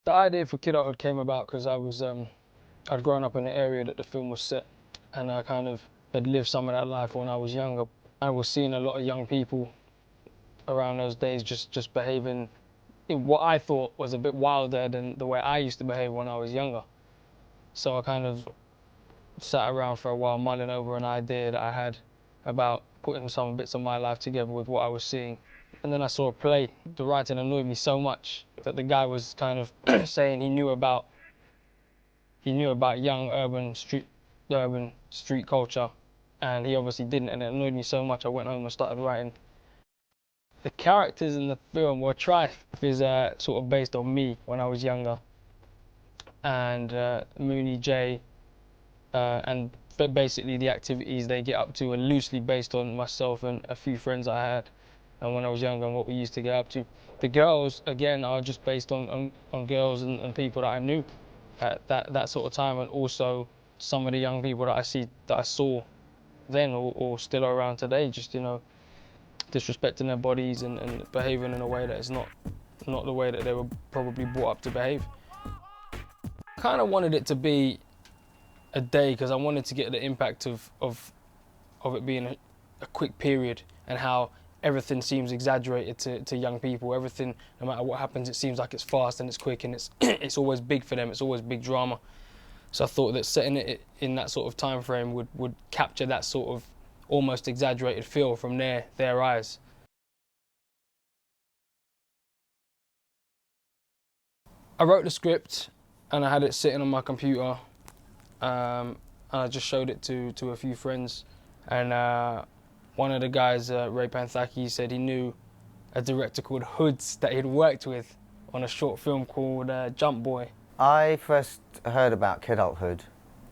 The idea for Kidulthood came about because I'd grown up in the area that the film was set, and I kind of had lived some of that life when I was younger. I was seeing a lot of young people around those days just behaving in what I thought was a bit wilder than the way I used to behave when I was younger. So I kind of sat around for a while mulling over an idea that I had about putting some bits of my life together with what I was seeing. And then I saw a play. The writing annoyed me so much that the guy was kind of saying he knew about young urban street culture, and he obviously didn't, and it annoyed me so much I went home and started writing. The characters in the film were is sort of based on me when I was younger, and Mooney J, and basically the activities they get up to are loosely based on myself and a few friends I had and when I was younger and what we used to get up to. The girls, again, are just based on girls and people that I knew at that sort of time, and also some of the young people that I saw then or still are around today, just, you know, disrespecting their bodies and behaving in a way that is not the way that they were probably brought up to behave. I kind of wanted it to be a day because I wanted to get the impact of it being a quick period, and how everything seems exaggerated to young people. Everything, no matter what happens, it seems like it's fast and it's quick and it's always big for them. It's always big drama. So I thought that setting it in that sort of time frame would capture that sort of almost exaggerated feel from their eyes. I wrote the script and I had it sitting on my computer, and I just showed it to a few friends, and one of the guys, Ray Panthaki, said he knew a director called Hoods that he'd worked with on a short film called Jump Boy. I first heard about Kidulthood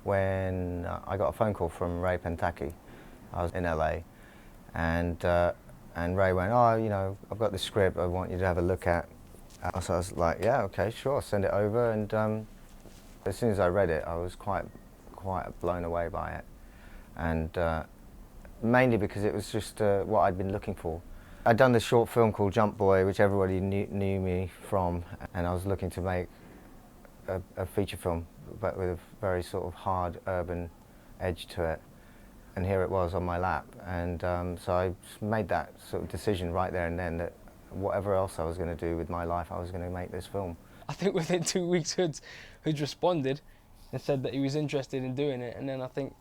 when I got a phone call from Ray Panthaki. I was in LA, and Ray went, "Oh, you know, I've got this script I want you to have a look at." So I was like, "Yeah, okay, sure, send it over." And as soon as I read it, I was quite blown away by it, and mainly because it was just what I'd been looking for. I'd done this short film called Jump Boy, which everybody knew me from, and I was looking to make a feature film, but with a very sort of hard urban edge to it. And here it was on my lap, and so I made that sort of decision right there and then that whatever else I was going to do with my life, I was going to make this film. I think within 2 weeks, Hoods responded and said that he was interested in doing it, and then I think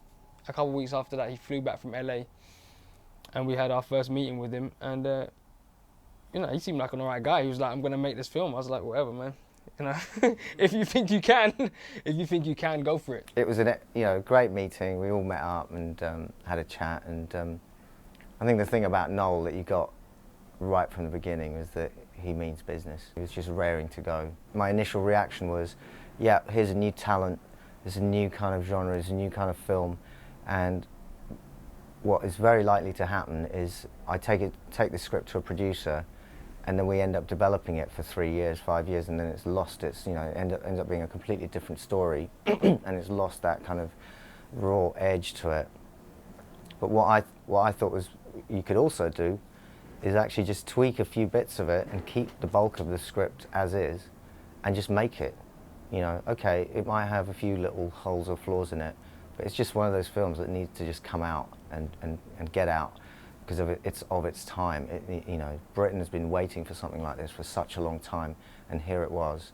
a couple of weeks after that he flew back from LA, and we had our first meeting with him, and you know, he seemed like an alright guy. He was like, "I'm going to make this film." I was like, "Whatever, man. You know, if you think you can, go for it." It was a great meeting. We all met up and had a chat, and I think the thing about Noel that you got right from the beginning was that he means business. He was just raring to go. My initial reaction was, yeah, here's a new talent, there's a new kind of genre, there's a new kind of film, and what is very likely to happen is I take the script to a producer, and then we end up developing it for 3 years, 5 years, and then it's lost its, ends up being a completely different story, and it's lost that kind of raw edge to it. But what I thought was you could also do is actually just tweak a few bits of it and keep the bulk of the script as is, and just make it. Okay, it might have a few little holes or flaws in it, but it's just one of those films that needs to just come out and get out because it's of its time. Britain has been waiting for something like this for such a long time, and here it was,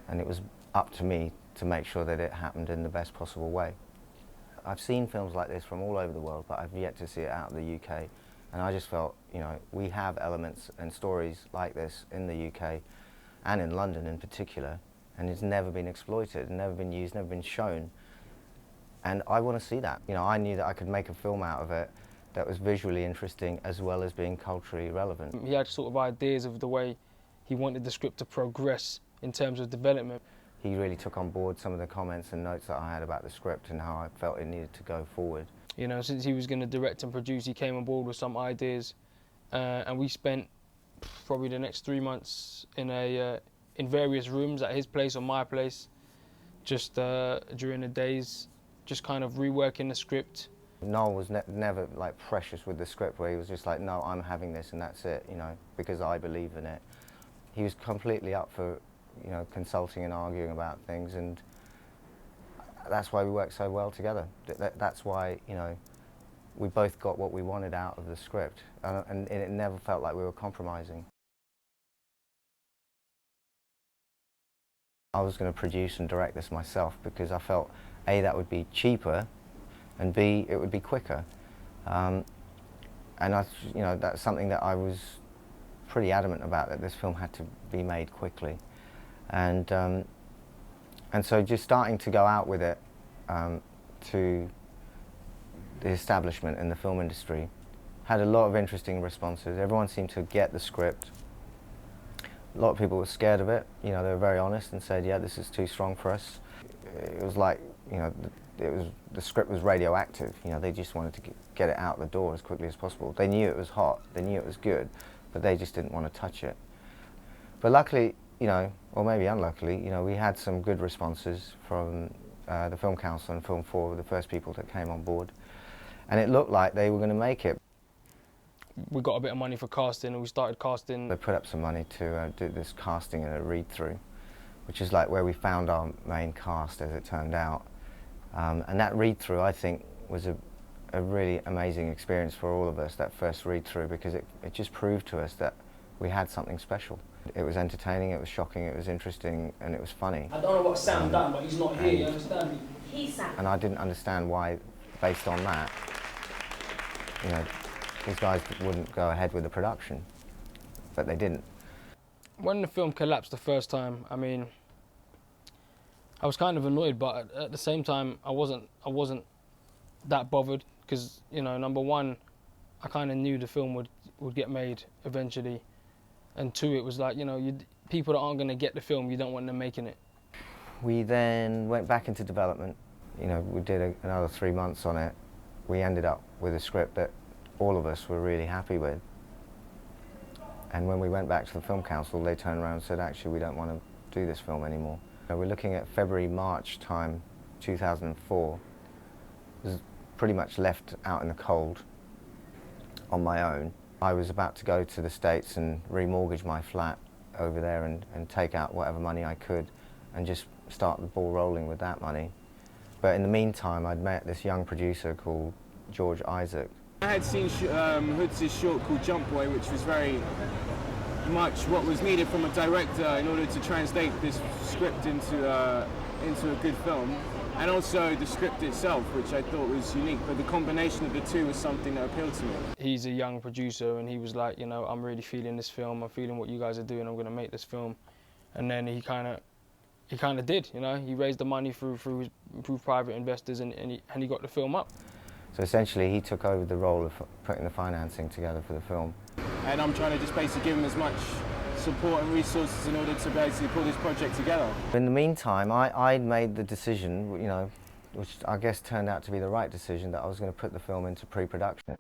and it was up to me to make sure that it happened in the best possible way. I've seen films like this from all over the world, but I've yet to see it out of the UK, and I just felt, we have elements and stories like this in the UK, and in London in particular, and it's never been exploited, never been used, never been shown. And I want to see that. I knew that I could make a film out of it that was visually interesting as well as being culturally relevant. He had sort of ideas of the way he wanted the script to progress in terms of development. He really took on board some of the comments and notes that I had about the script and how I felt it needed to go forward. Since he was going to direct and produce, he came on board with some ideas, and we spent probably the next 3 months in various rooms at his place or my place, just during the days, just kind of reworking the script. Noel was never like precious with the script, where he was just like, "No, I'm having this and that's it," because I believe in it. He was completely up for you know, consulting and arguing about things, and that's why we work so well together. That's why, you know, we both got what we wanted out of the script, and it never felt like we were compromising. I was going to produce and direct this myself because I felt A, that would be cheaper, and B, it would be quicker. And you know, that's something that I was pretty adamant about, that this film had to be made quickly. And so just starting to go out with it to the establishment in the film industry had a lot of interesting responses. Everyone seemed to get the script. A lot of people were scared of it. You know, they were very honest and said, yeah, this is too strong for us. It was like, you know, the script was radioactive. You know, they just wanted to get it out the door as quickly as possible. They knew it was hot, they knew it was good, but they just didn't want to touch it. But luckily, you know, or maybe unluckily, you know, we had some good responses from the Film Council and Film 4 were the first people that came on board. And it looked like they were going to make it. We got a bit of money for casting, and we started casting. They put up some money to do this casting and a read-through, which is like where we found our main cast, as it turned out. And that read-through, I think, was a really amazing experience for all of us, that first read-through, because it just proved to us that we had something special. It was entertaining, it was shocking, it was interesting, and it was funny. I don't know what Sam done, but he's not here, you understand me? He's Sam. And I didn't understand why, based on that, you know, these guys wouldn't go ahead with the production, but they didn't. When the film collapsed the first time, I mean, I was kind of annoyed, but at the same time, I wasn't that bothered, because, you know, number one, I kind of knew the film would get made eventually, and two, it was like, you know, people that aren't going to get the film, you don't want them making it. We then went back into development. You know, we did another 3 months on it. We ended up with a script that all of us were really happy with. And when we went back to the Film Council, they turned around and said, actually, we don't want to do this film anymore. We're looking at February, March time, 2004. I was pretty much left out in the cold on my own. I was about to go to the States and remortgage my flat over there and take out whatever money I could and just start the ball rolling with that money. But in the meantime, I'd met this young producer called George Isaac. I had seen Hoods' short called Jump Boy, which was very much what was needed from a director in order to translate this script into a good film, and also the script itself, which I thought was unique, but the combination of the two was something that appealed to me. He's a young producer, and he was like, you know, I'm really feeling this film, I'm feeling what you guys are doing, I'm going to make this film. And then he kind of did, you know, he raised the money through private investors, and he got the film up. So essentially he took over the role of putting the financing together for the film. And I'm trying to just basically give him as much support and resources in order to basically pull this project together. In the meantime, I'd made the decision, you know, which I guess turned out to be the right decision, that I was going to put the film into pre-production.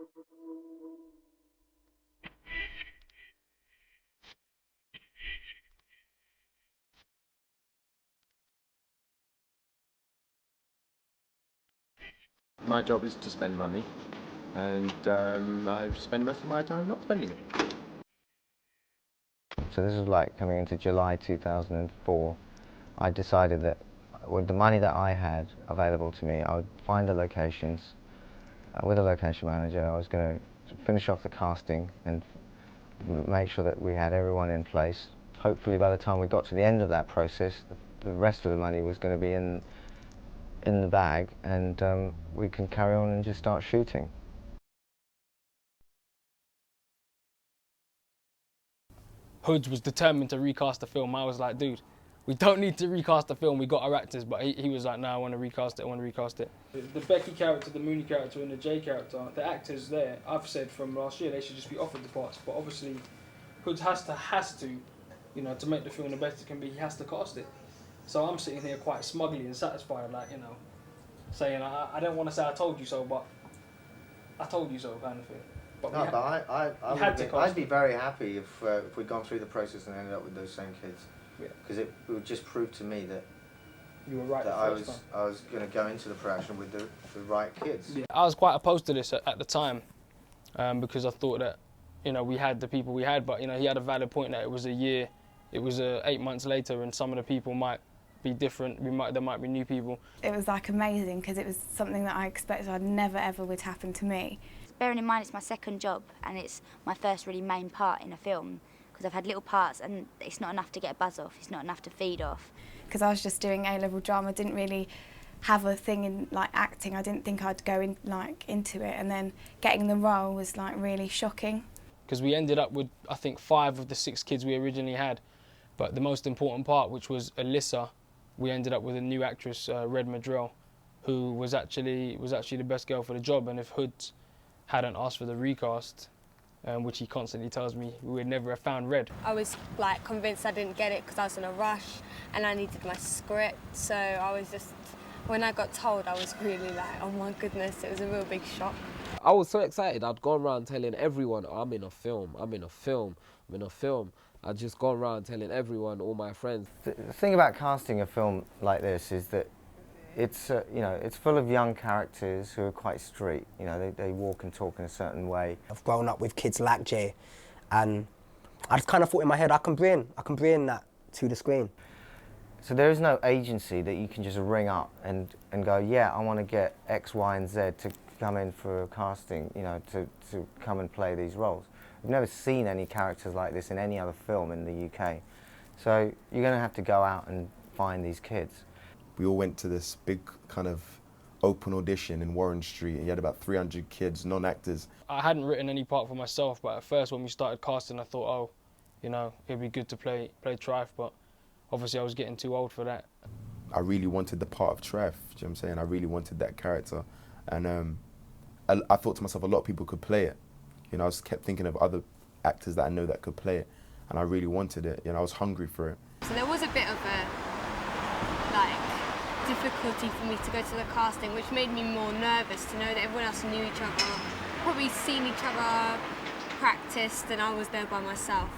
My job is to spend money, and I spend most of my time not spending it. So this was like coming into July 2004. I decided that with the money that I had available to me, I would find the locations. With a location manager, I was going to finish off the casting and make sure that we had everyone in place. Hopefully by the time we got to the end of that process, the rest of the money was going to be in the bag, and we can carry on and just start shooting. Hoods was determined to recast the film. I was like, dude, we don't need to recast the film, we got our actors, but he was like, no, I want to recast it, I want to recast it. The Becky character, the Mooney character, and the Jay character, the actors there, I've said from last year, they should just be offered the parts, but obviously Hoods has to, you know, to make the film the best it can be, he has to cast it. So I'm sitting here quite smugly and satisfied, like, you know, saying, I don't want to say I told you so, but I told you so, kind of thing. But No, but I'd be very happy if we'd gone through the process and ended up with those same kids. Because it would just prove to me that you were right. That I was going to go into the production with the right kids. Yeah, I was quite opposed to this at the time, because I thought that, you know, we had the people we had, but, you know, he had a valid point that it was a year it was 8 months later, and some of the people might be different. There might be new people. It was like amazing because it was something that I expected I'd never ever would happen to me. Bearing in mind it's my second job and it's my first really main part in a film, because I've had little parts and it's not enough to get a buzz off, it's not enough to feed off. Because I was just doing A-level drama, didn't really have a thing in like acting. I didn't think I'd go in into it, and then getting the role was like really shocking. Because we ended up with, I think, 5 of the 6 kids we originally had, but the most important part, which was Alyssa, we ended up with a new actress, Red Madrell, who was actually the best girl for the job. And if Hood hadn't asked for the recast, which he constantly tells me, we would never have found Red. I was like convinced I didn't get it because I was in a rush and I needed my script. So I was just, when I got told, I was really like, oh my goodness, it was a real big shock. I was so excited. I'd gone around telling everyone, oh, I'm in a film, I'm in a film, I'm in a film. I'd just gone around telling everyone, all my friends. The thing about casting a film like this is that it's you know, it's full of young characters who are quite street. You know, they walk and talk in a certain way. I've grown up with kids like Jay, and I just kind of thought in my head I can bring that to the screen. So there is no agency that you can just ring up and go, yeah, I want to get X, Y, and Z to come in for casting. You know, to come and play these roles. We've never seen any characters like this in any other film in the UK. So you're going to have to go out and find these kids. We all went to this big kind of open audition in Warren Street, and you had about 300 kids, non-actors. I hadn't written any part for myself, but at first when we started casting, I thought, oh, you know, it'd be good to play Trife, but obviously I was getting too old for that. I really wanted the part of Trife, do you know what I'm saying? I really wanted that character. And I thought to myself, a lot of people could play it. You know, I just kept thinking of other actors that I know that could play it, and I really wanted it. You know, I was hungry for it. So there was a bit of a, like, difficulty for me to go to the casting, which made me more nervous to know that everyone else knew each other, probably seen each other, practiced, and I was there by myself.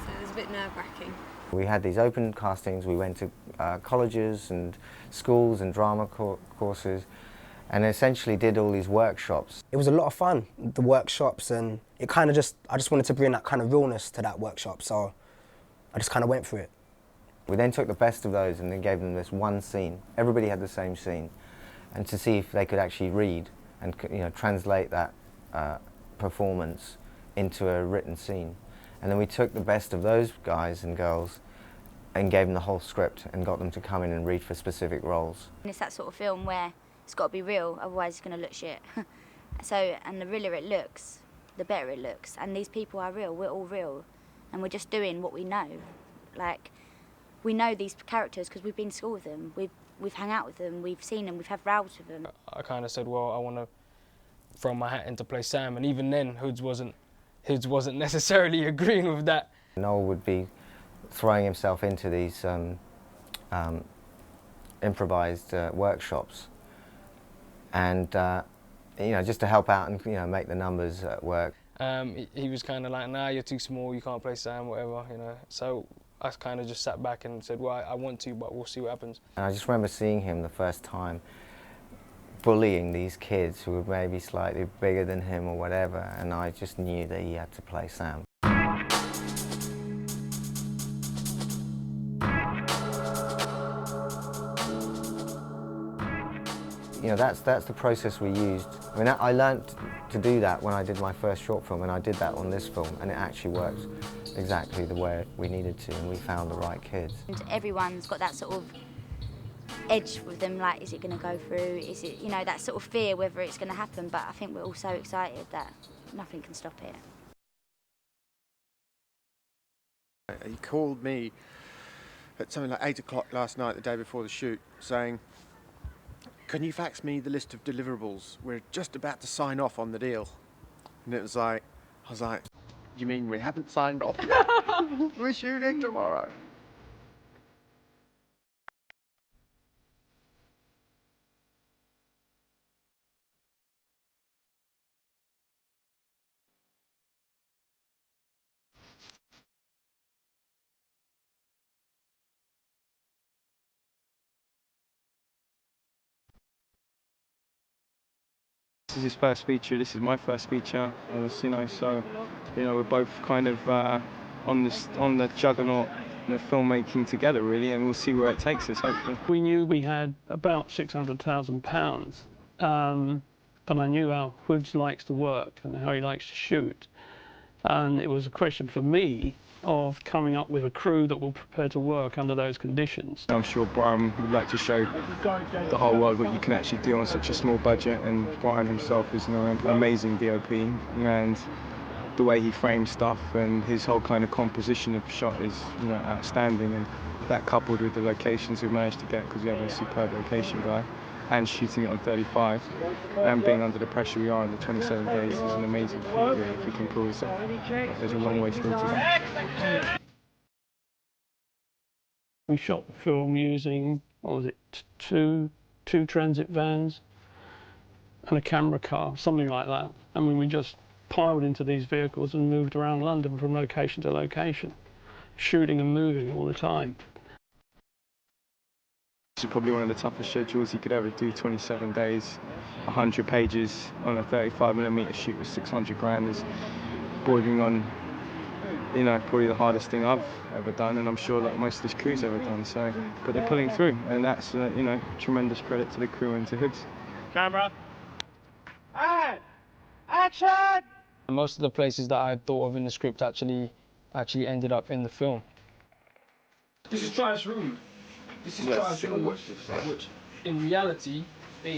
So it was a bit nerve-wracking. We had these open castings. We went to colleges and schools and drama courses, and essentially did all these workshops. It was a lot of fun, the workshops, and it kind of I just wanted to bring that kind of realness to that workshop, so I just kind of went for it. We then took the best of those and then gave them this one scene. Everybody had the same scene, and to see if they could actually read and, you know, translate that performance into a written scene. And then we took the best of those guys and girls and gave them the whole script and got them to come in and read for specific roles. And it's that sort of film where it's got to be real, otherwise it's going to look shit. So, and the realer it looks, the better it looks. And these people are real, we're all real. And we're just doing what we know. Like, we know these characters because we've been to school with them, we've hung out with them, we've seen them, we've had rows with them. I kind of said, well, I want to throw my hat in to play Sam, and even then, Hoods wasn't necessarily agreeing with that. Noel would be throwing himself into these improvised workshops, and you know, just to help out and, you know, make the numbers work. He was kind of like, nah, you're too small, you can't play Sam, whatever, you know. So I kind of just sat back and said, well, I want to, but we'll see what happens. And I just remember seeing him the first time bullying these kids who were maybe slightly bigger than him or whatever, and I just knew that he had to play Sam. You know, that's the process we used. I mean, I learnt to do that when I did my first short film, and I did that on this film, and it actually worked exactly the way we needed to, and we found the right kids. And everyone's got that sort of edge with them, like, is it going to go through? Is it, you know, that sort of fear whether it's going to happen, but I think we're all so excited that nothing can stop it. He called me at something like 8 o'clock last night, the day before the shoot, saying, can you fax me the list of deliverables? We're just about to sign off on the deal. And it was like, I was like, You mean we haven't signed off? We're shooting tomorrow. This is his first feature, this is my first feature, you know, so, you know, we're both kind of on the juggernaut the filmmaking together, really, and we'll see where it takes us, hopefully. We knew we had about £600,000, but I knew how Hoods likes to work and how he likes to shoot. And it was a question for me of coming up with a crew that will prepare to work under those conditions. I'm sure Brian would like to show the whole world what you can actually do on such a small budget, and Brian himself is an amazing DOP, and the way he frames stuff and his whole kind of composition of shot is, you know, outstanding, and that coupled with the locations we've managed to get, because we have a superb location guy, and shooting it on 35 and being under the pressure we are in the 27 days is an amazing feat, really, if we can pull this off. There's a long way still to go. We shot the film using, what was it, two transit vans and a camera car, something like that. I mean, we just piled into these vehicles and moved around London from location to location, shooting and moving all the time. This is probably one of the toughest schedules you could ever do, 27 days, 100 pages on a 35mm shoot with 600 grand is bordering on, you know, probably the hardest thing I've ever done, and I'm sure that most of this crew's ever done, so, but they're pulling through, and that's, you know, tremendous credit to the crew and to Hoods. Camera. And action! Most of the places that I thought of in the script actually ended up in the film. This is Tri's room. This is Tri's room, which in reality,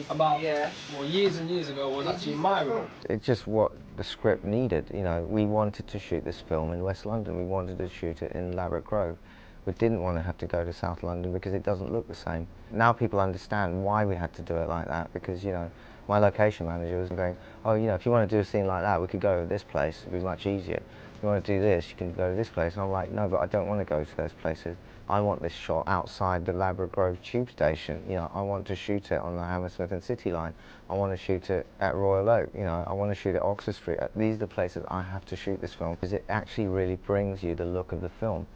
about years and years ago, was actually my room. It's just what the script needed. You know, we wanted to shoot this film in West London. We wanted to shoot it in Ladbroke Grove. We didn't want to have to go to South London because it doesn't look the same. Now people understand why we had to do it like that, because, you know, my location manager was going, oh, you know, if you want to do a scene like that, we could go to this place. It was much easier. If you want to do this, you can go to this place. And I'm like, no, but I don't want to go to those places. I want this shot outside the Ladbroke Grove tube station. You know, I want to shoot it on the Hammersmith and City line. I want to shoot it at Royal Oak. You know, I want to shoot it at Oxford Street. These are the places I have to shoot this film, because it actually really brings you the look of the film.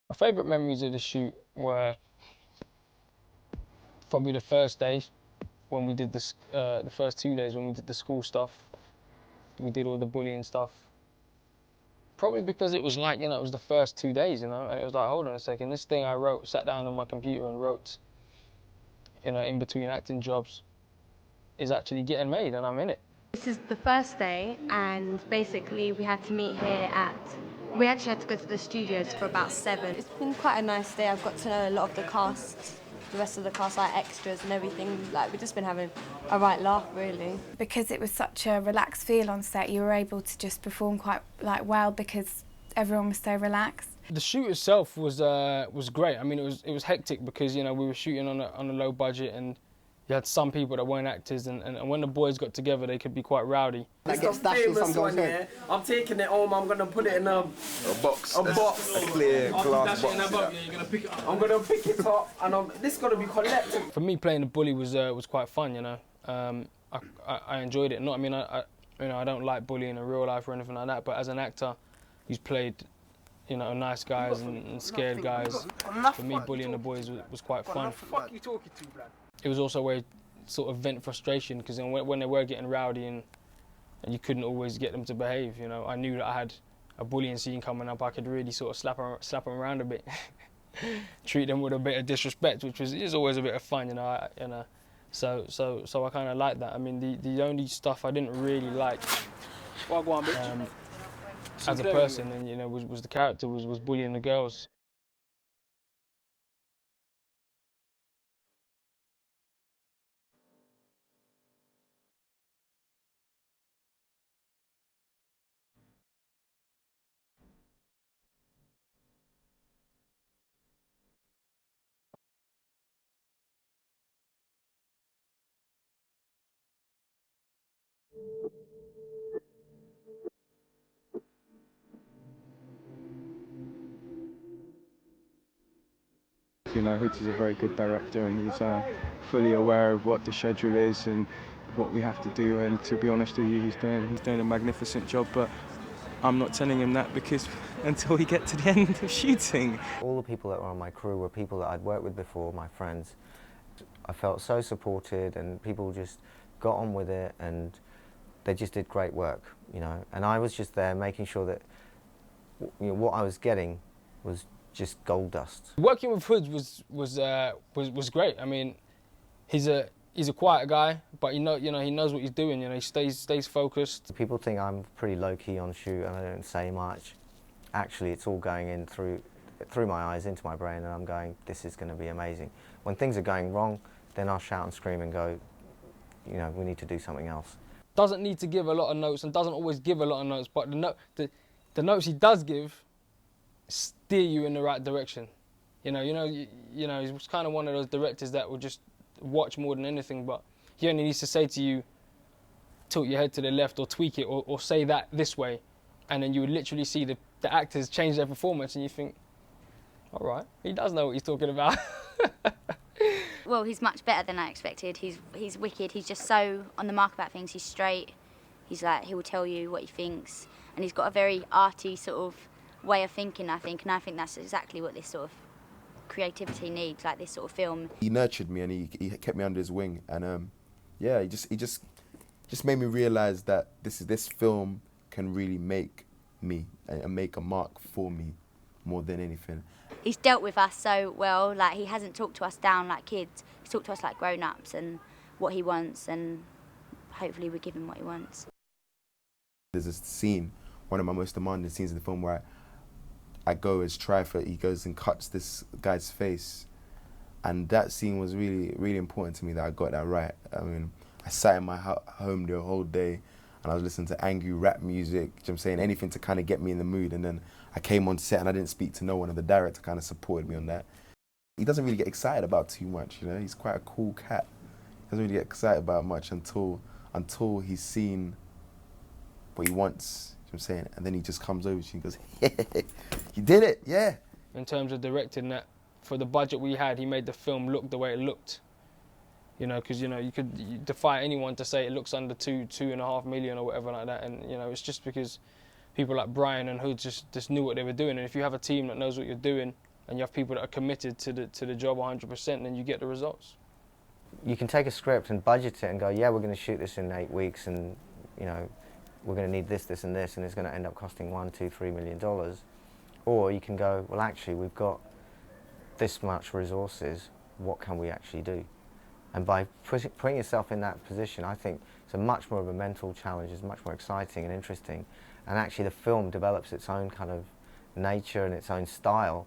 My favourite memories of the shoot were probably the first day when we did this, the first 2 days when we did the school stuff. We did all the bullying stuff. Probably because it was like, you know, it was the first 2 days, you know, and it was like, hold on a second, this thing I wrote, sat down on my computer and wrote, you know, in between acting jobs, is actually getting made, and I'm in it. This is the first day, and basically we had to meet here we actually had to go to the studios for about 7. It's been quite a nice day. I've got to know a lot of the cast, the rest of the cast, like extras and everything. Like, we've just been having a right laugh, really. Because it was such a relaxed feel on set, you were able to just perform quite well because everyone was so relaxed. The shoot itself was great. I mean, it was hectic because, you know, we were shooting on a low budget, and you had some people that weren't actors, and when the boys got together, they could be quite rowdy. That gets famous one, yeah. I'm taking it home. I'm gonna put it in a box. A clear glass box. Yeah, you're gonna pick it up. I'm gonna pick it up, and this is gonna be collected. For me, playing the bully was quite fun. You know, I enjoyed it. I mean, you know, I don't like bullying in real life or anything like that. But as an actor, who's played, you know, nice guys and scared guys, for me, bullying the boys was quite fun. Fuck you talking to, blood? It was also a way to sort of vent frustration, because when they were getting rowdy and you couldn't always get them to behave, you know, I knew that I had a bullying scene coming up. I could really sort of slap them around a bit, treat them with a bit of disrespect, which is always a bit of fun, you know. So I kind of like that. I mean, the only stuff I didn't really like as a person, and you know, was the character was bullying the girls. You know, Hoods is a very good director, and he's fully aware of what the schedule is and what we have to do, and to be honest with you, he's doing a magnificent job, but I'm not telling him that because until we get to the end of shooting. All the people that were on my crew were people that I'd worked with before, my friends. I felt so supported, and people just got on with it, and they just did great work, you know. And I was just there making sure that what I was getting was just gold dust. Working with Hood was great. I mean, he's a quiet guy, but he knows what he's doing. You know, he stays focused. People think I'm pretty low key on shoot and I don't say much. Actually, it's all going in through my eyes into my brain, and I'm going, this is going to be amazing. When things are going wrong, then I'll shout and scream and go, you know, we need to do something else. Doesn't need to give a lot of notes, and doesn't always give a lot of notes, but the notes he does give steer you in the right direction. You know, he's kind of one of those directors that will just watch more than anything, but he only needs to say to you, tilt your head to the left or tweak it or say that this way, and then you would literally see the actors change their performance, and you think, all right, he does know what he's talking about. Well, he's much better than I expected. He's wicked. He's just so on the mark about things. He's straight. He's like, he will tell you what he thinks, and he's got a very arty sort of way of thinking, I think, and I think that's exactly what this sort of creativity needs, like this sort of film. He nurtured me, and he kept me under his wing, and yeah, he just made me realise that this film can really make me and make a mark for me more than anything. He's dealt with us so well. Like, he hasn't talked to us down like kids. He's talked to us like grown-ups and what he wants, and hopefully we give him what he wants. There's a scene, one of my most demanding scenes in the film, where I go as Trifer. He goes and cuts this guy's face, and that scene was really, really important to me that I got that right. I mean, I sat in my home the whole day, and I was listening to angry rap music, you know what I'm saying, anything to kind of get me in the mood. And then I came on set and I didn't speak to no one, and the director kind of supported me on that. He doesn't really get excited about too much, you know. He's quite a cool cat. He doesn't really get excited about much until he's seen what he wants, you know what I'm saying, and then he just comes over to you and goes, yeah, you did it, yeah. In terms of directing, that for the budget we had, he made the film look the way it looked. You know, because, you know, you defy anyone to say it looks under 2.5 million or whatever like that, and, you know, it's just because people like Brian and Hood just knew what they were doing. And if you have a team that knows what you're doing, and you have people that are committed to the job 100%, then you get the results. You can take a script and budget it and go, yeah, we're going to shoot this in 8 weeks, and, you know, we're going to need this, this, and this, and it's going to end up costing $1, $2, $3 million. Or you can go, well, actually, we've got this much resources. What can we actually do? And by putting yourself in that position, I think it's a much more of a mental challenge. It's much more exciting and interesting. And actually the film develops its own kind of nature and its own style,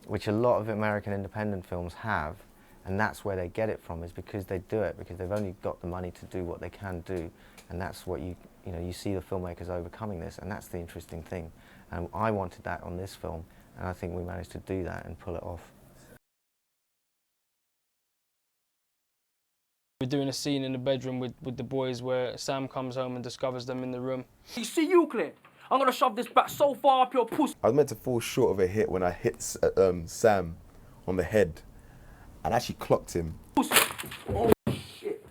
which a lot of American independent films have. And that's where they get it from, is because they do it, because they've only got the money to do what they can do. And that's what you see the filmmakers overcoming this, and that's the interesting thing. And I wanted that on this film, and I think we managed to do that and pull it off. We're doing a scene in the bedroom with the boys where Sam comes home and discovers them in the room. You see you, Claire? I'm gonna shove this back so far up your pussy. I was meant to fall short of a hit when I hit Sam on the head, and actually clocked him. Oh shit.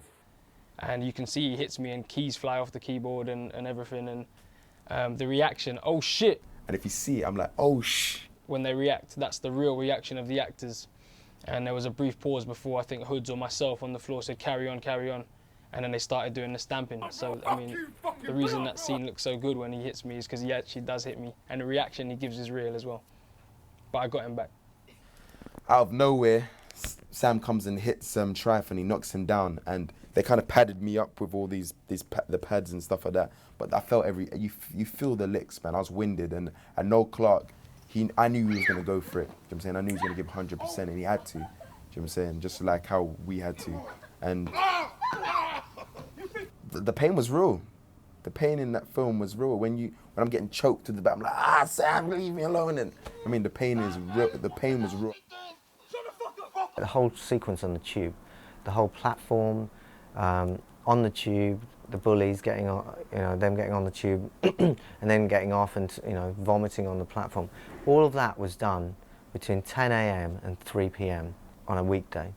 And you can see he hits me and keys fly off the keyboard and everything, and the reaction, oh shit. And if you see it, I'm like, oh shh. When they react, that's the real reaction of the actors. And there was a brief pause before I think Hoods or myself on the floor said, carry on, and then they started doing the stamping. So, I mean, the reason that scene looks so good when he hits me is because he actually does hit me, and the reaction he gives is real as well. But I got him back. Out of nowhere, Sam comes and hits Trife, and he knocks him down, and they kind of padded me up with all the pads and stuff like that. But I felt you feel the licks, man. I was winded, and Noel Clarke, I knew he was going to go for it. You know what I'm saying? I knew he was going to give 100%, and he had to. You know what I'm saying? Just like how we had to. And the pain was real. The pain in that film was real. When I'm getting choked to the back, I'm like, Sam, leave me alone. And I mean, the pain is real. The pain was real. The whole sequence on the tube, the whole platform, on the tube, the bullies getting on, them getting on the tube, and then getting off and, vomiting on the platform. All of that was done between 10 a.m. and 3 p.m. on a weekday.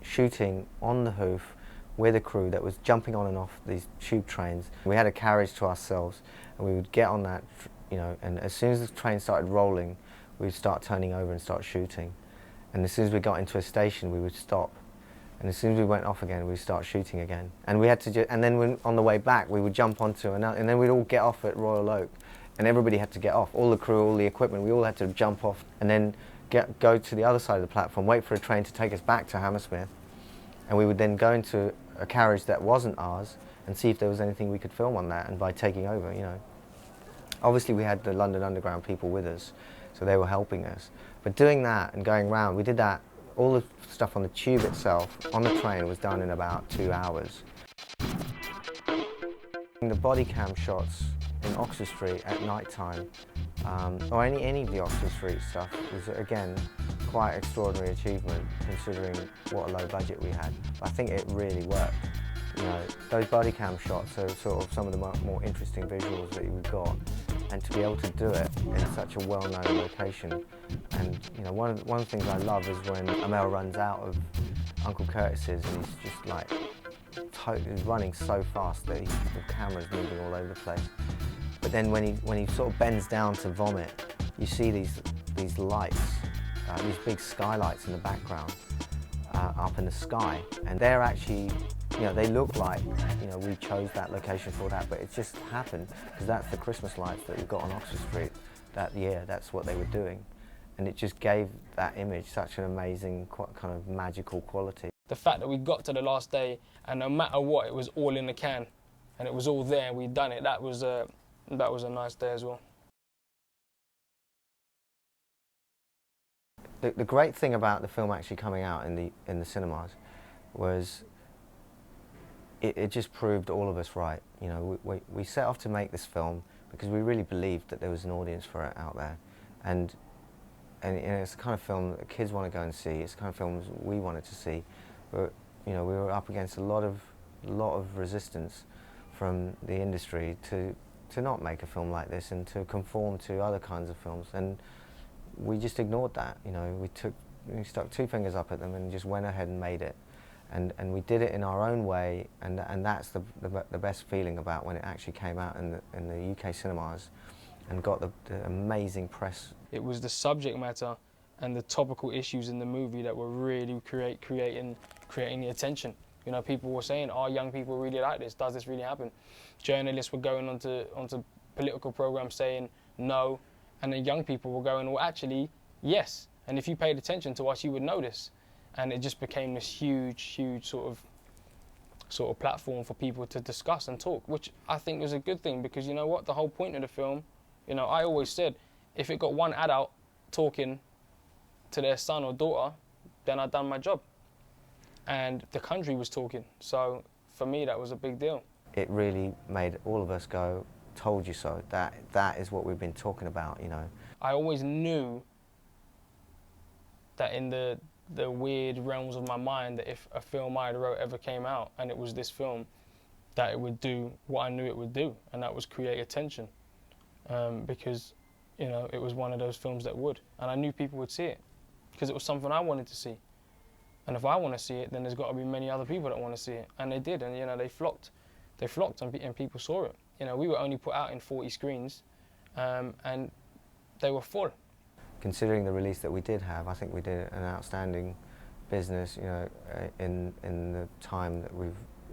Shooting on the hoof with a crew that was jumping on and off these tube trains. We had a carriage to ourselves, and we would get on that, and as soon as the train started rolling, we'd start turning over and start shooting. And as soon as we got into a station, we would stop. And as soon as we went off again, we'd start shooting again. And we had to, and then on the way back, we would jump onto another, and then we'd all get off at Royal Oak, and everybody had to get off. All the crew, all the equipment, we all had to jump off, and then go to the other side of the platform, wait for a train to take us back to Hammersmith, and we would then go into a carriage that wasn't ours and see if there was anything we could film on that, and by taking over, you know. Obviously, we had the London Underground people with us, so they were helping us. But doing that and going round, we did that. All the stuff on the tube itself, on the train, was done in about 2 hours. The body cam shots in Oxford Street at night time, or any of the Oxford Street stuff, was again quite an extraordinary achievement considering what a low budget we had. I think it really worked. You know, those body cam shots are sort of some of the more interesting visuals that we've got, and to be able to do it in such a well-known location. And you know, one of the things I love is when Ameel runs out of Uncle Curtis's and he's just like he's running so fast that the camera's moving all over the place. But then when he sort of bends down to vomit, you see these lights, these big skylights in the background, up in the sky, and they're actually, you know, they look like, you know, we chose that location for that, but it just happened because that's the Christmas lights that we got on Oxford Street that year. That's what they were doing, and it just gave that image such an amazing kind of magical quality. The fact that we got to the last day and no matter what, it was all in the can, and it was all there. We'd done it. That was a nice day as well. The great thing about the film actually coming out in the cinemas was it just proved all of us right. You know, we set off to make this film because we really believed that there was an audience for it out there, and you know, it's the kind of film that kids want to go and see. It's the kind of films we wanted to see, but you know, we were up against a lot of resistance from the industry to not make a film like this and to conform to other kinds of films, and we just ignored that. You know, we stuck two fingers up at them and just went ahead and made it, and we did it in our own way, and that's the best feeling about when it actually came out in the UK cinemas and got the amazing press. It was the subject matter and the topical issues in the movie that were really creating the attention. You know, people were saying, "Are young people really like this? Does this really happen?" Journalists were going onto political programs saying no. And then young people were going, well, actually, yes. And if you paid attention to us, you would notice. And it just became this huge sort of platform for people to discuss and talk, which I think was a good thing because you know what? The whole point of the film, you know, I always said, if it got one adult talking to their son or daughter, then I'd done my job. And the country was talking. So for me, that was a big deal. It really made all of us go, told you so. That is what we've been talking about, you know. I always knew that in the weird realms of my mind that if a film I wrote ever came out and it was this film, that it would do what I knew it would do, and that was create attention. Because, you know, it was one of those films that would. And I knew people would see it because it was something I wanted to see. And if I want to see it, then there's got to be many other people that want to see it. And they did, and you know, they flocked and people saw it. You know, we were only put out in 40 screens, and they were full. Considering the release that we did have, I think we did an outstanding business, you know, in the time that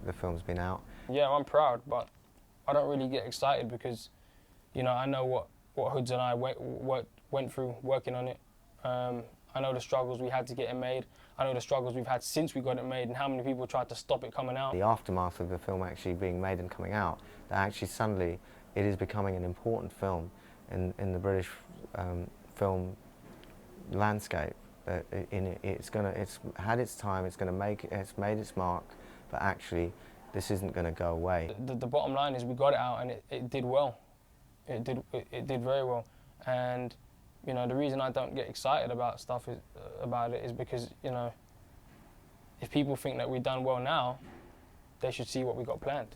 the film's been out. Yeah, I'm proud, but I don't really get excited because, you know, I know what Hoods and I went through working on it. I know the struggles we had to get it made. I know the struggles we've had since we got it made and how many people tried to stop it coming out. The aftermath of the film actually being made and coming out, that actually suddenly it is becoming an important film in the British film landscape. It's had its time, it's made its mark, but actually this isn't going to go away. The bottom line is we got it out and it did well. It did very well. And you know, the reason I don't get excited about stuff about it is because, you know, if people think that we've done well now, they should see what we got planned.